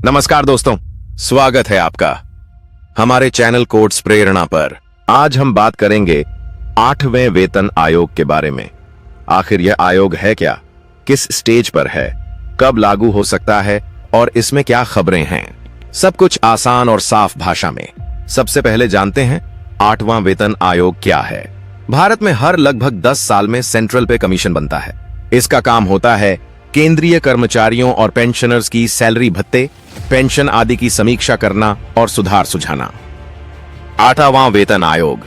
नमस्कार दोस्तों, स्वागत है आपका हमारे चैनल कोट्स प्रेरणा पर। आज हम बात करेंगे 8वें वेतन आयोग के बारे में। आखिर यह आयोग है क्या, किस स्टेज पर है, कब लागू हो सकता है और इसमें क्या खबरें हैं, सब कुछ आसान और साफ भाषा में। सबसे पहले जानते हैं 8वां वेतन आयोग क्या है। भारत में हर लगभग 10 साल में सेंट्रल पे कमीशन बनता है। इसका काम होता है केंद्रीय कर्मचारियों और पेंशनर्स की सैलरी भत्ते, पेंशन आदि की समीक्षा करना और सुधार सुझाना। 8वां वेतन आयोग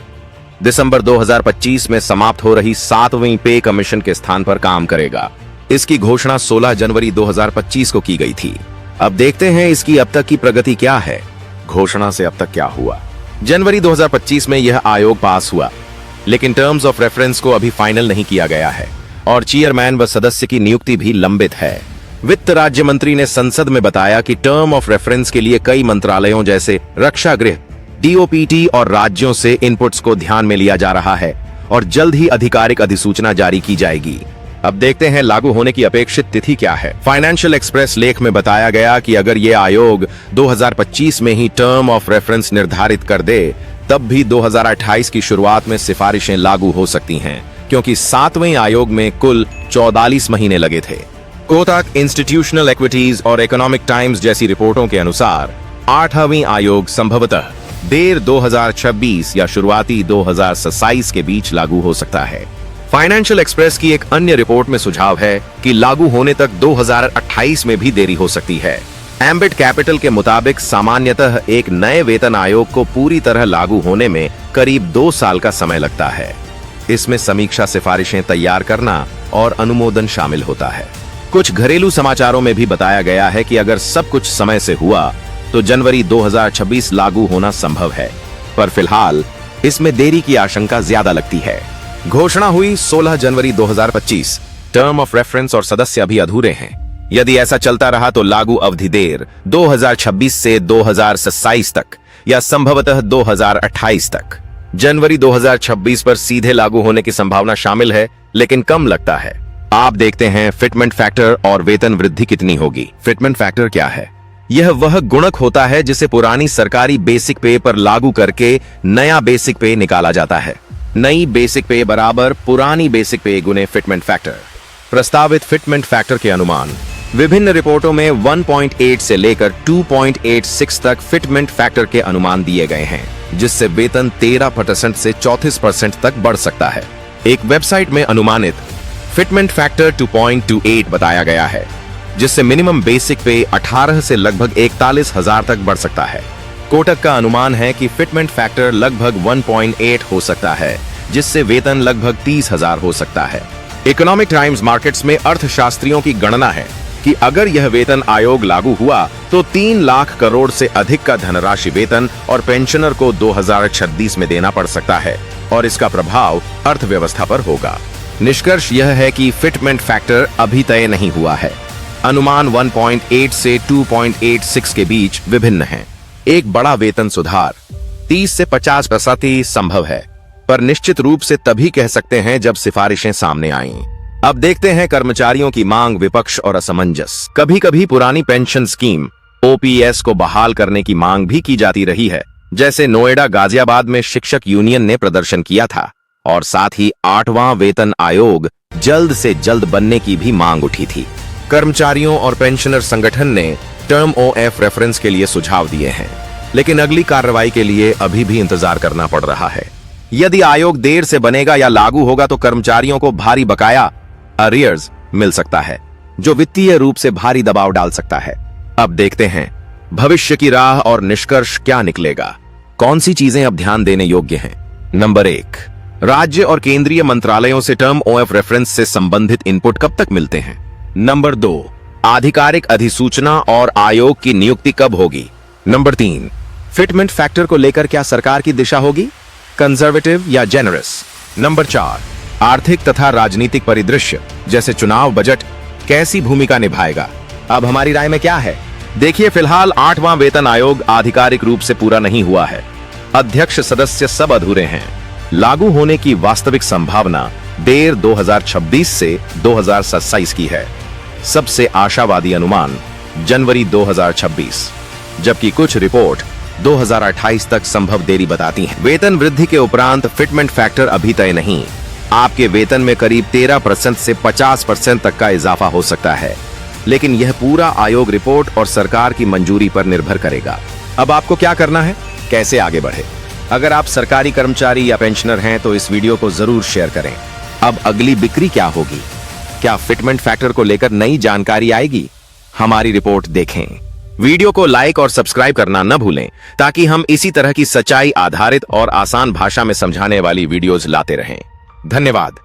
दिसंबर 2025 में समाप्त हो रही 7वीं पे कमीशन के स्थान पर काम करेगा। इसकी घोषणा 16 जनवरी 2025 को की गई थी। अब देखते हैं इसकी अब तक की प्रगति क्या है, घोषणा से अब तक क्या हुआ। जनवरी 2025 में यह आयोग पास हुआ, लेकिन टर्म्स ऑफ रेफरेंस को अभी फाइनल नहीं किया गया है और चेयरमैन व सदस्य की नियुक्ति भी लंबित है। वित्त राज्य मंत्री ने संसद में बताया कि टर्म ऑफ रेफरेंस के लिए कई मंत्रालयों जैसे रक्षा गृह, डीओपीटी और राज्यों से इनपुट्स को ध्यान में लिया जा रहा है और जल्द ही आधिकारिक अधिसूचना जारी की जाएगी। अब देखते हैं लागू होने की अपेक्षित तिथि क्या है। फाइनेंशियल एक्सप्रेस लेख में बताया गया कि अगर ये आयोग 2025 में ही टर्म ऑफ रेफरेंस निर्धारित कर दे, तब भी 2028 की शुरुआत में सिफारिशें लागू हो सकती हैं, क्योंकि 7वें आयोग में कुल 44 महीने लगे थे। कोटक इंस्टीट्यूशनल इक्विटीज और इकोनॉमिक टाइम्स जैसी रिपोर्टों के अनुसार 8वां आयोग संभवतः देर 2026 या शुरुआती 2027 के बीच लागू हो सकता है। फाइनेंशियल एक्सप्रेस की एक अन्य रिपोर्ट में सुझाव है कि लागू होने तक 2028 में भी देरी हो सकती है। एम्बिट कैपिटल के मुताबिक सामान्यतः एक नए वेतन आयोग को पूरी तरह लागू होने में करीब 2 साल का समय लगता है। इसमें समीक्षा, सिफारिशें तैयार करना और अनुमोदन शामिल होता है। कुछ घरेलू समाचारों में भी बताया गया है कि अगर सब कुछ समय से हुआ तो जनवरी 2026 लागू होना संभव है, पर फिलहाल इसमें देरी की आशंका ज्यादा लगती है। घोषणा हुई 16 जनवरी 2025। टर्म ऑफ रेफरेंस और सदस्य अभी अधूरे हैं। यदि ऐसा चलता रहा तो लागू अवधि देर 2026 से 2027 तक या संभवतः 2028 तक। जनवरी 2026 पर सीधे लागू होने की संभावना शामिल है, लेकिन कम लगता है। आप देखते हैं फिटमेंट फैक्टर और वेतन वृद्धि कितनी होगी। फिटमेंट फैक्टर क्या है? यह वह गुणक होता है जिसे पुरानी सरकारी बेसिक पे पर लागू करके नया बेसिक पे निकाला जाता है। नई बेसिक पे बराबर पुरानी बेसिक पे गुने फिटमेंट फैक्टर। प्रस्तावित फिटमेंट फैक्टर के अनुमान विभिन्न रिपोर्टों में 1.8 से लेकर 2.86 तक फिटमेंट फैक्टर के अनुमान दिए गए हैं, जिससे वेतन 13% से 34% तक बढ़ सकता है। एक वेबसाइट में अनुमानित फिटमेंट फैक्टर 2.28 बताया गया है, जिससे मिनिमम बेसिक पे 18 से लगभग 41,000 तक बढ़ सकता है। कोटक का अनुमान है कि फिटमेंट फैक्टर लगभग 1.8 हो सकता है, जिससे वेतन लगभग 30,000 हो सकता है। इकोनॉमिक टाइम्स मार्केट्स में अर्थशास्त्रियों की गणना है कि अगर यह वेतन आयोग लागू हुआ तो 3 लाख करोड़ से अधिक का धनराशि वेतन और पेंशनर को 2036 में देना पड़ सकता है और इसका प्रभाव अर्थव्यवस्था पर होगा। निष्कर्ष यह है कि फिटमेंट फैक्टर अभी तय नहीं हुआ है। अनुमान 1.8 से 2.86 के बीच विभिन्न हैं। एक बड़ा वेतन सुधार 30 से 50% ही संभव है, पर निश्चित रूप से तभी कह सकते हैं जब सिफारिशें सामने आएं। अब देखते हैं कर्मचारियों की मांग, विपक्ष और असमंजस। कभी कभी पुरानी पेंशन स्कीम ओपीएस को बहाल करने की मांग भी की जाती रही है, जैसे नोएडा, गाजियाबाद में शिक्षक यूनियन ने प्रदर्शन किया था, और साथ ही 8वां वेतन आयोग जल्द से जल्द बनने की भी मांग उठी थी। कर्मचारियों और पेंशनर संगठन ने टर्म ऑफ रेफरेंस के लिए सुझाव दिए हैं, लेकिन अगली कार्रवाई के लिए अभी भी इंतजार करना पड़ रहा है। यदि आयोग देर से बनेगा या लागू होगा तो कर्मचारियों को भारी बकाया अरियर्स मिल सकता है, जो वित्तीय रूप से भारी दबाव डाल सकता है। अब देखते हैं भविष्य की राह और निष्कर्ष क्या निकलेगा। कौन सी चीजें अब ध्यान देने योग्य हैं? नंबर 1, राज्य और केंद्रीय मंत्रालयों से टर्म ऑफ रेफरेंस से संबंधित इनपुट कब तक मिलते हैं? नंबर 2, आधिकारिक अधिसूचना और आयोग की नियुक्ति कब होगी? नंबर 3, फिटमेंट फैक्टर को लेकर क्या सरकार की दिशा होगी, कंजर्वेटिव या जेनरस? नंबर 4, आर्थिक तथा राजनीतिक परिदृश्य जैसे चुनाव, बजट कैसी भूमिका निभाएगा? अब हमारी राय में क्या है? देखिए, फिलहाल 8वां वेतन आयोग आधिकारिक रूप से पूरा नहीं हुआ है। अध्यक्ष, सदस्य सब अधूरे हैं। लागू होने की वास्तविक संभावना देर 2026 से 2027 की है। सबसे आशावादी अनुमान जनवरी 2026, जबकि कुछ रिपोर्ट 2028 तक संभव देरी बताती हैं। वेतन वृद्धि के उपरांत फिटमेंट फैक्टर अभी तय नहीं। आपके वेतन में करीब 13% से 50% तक का इजाफा हो सकता है, लेकिन यह पूरा आयोग रिपोर्ट और सरकार की मंजूरी पर निर्भर करेगा। अब आपको क्या करना है, कैसे आगे बढ़े? अगर आप सरकारी कर्मचारी या पेंशनर हैं तो इस वीडियो को जरूर शेयर करें। अब अगली बिक्री क्या होगी? क्या फिटमेंट फैक्टर को लेकर नई जानकारी आएगी? हमारी रिपोर्ट देखें। वीडियो को लाइक और सब्सक्राइब करना न भूलें, ताकि हम इसी तरह की सच्चाई आधारित और आसान भाषा में समझाने वाली वीडियोस लाते रहें। धन्यवाद।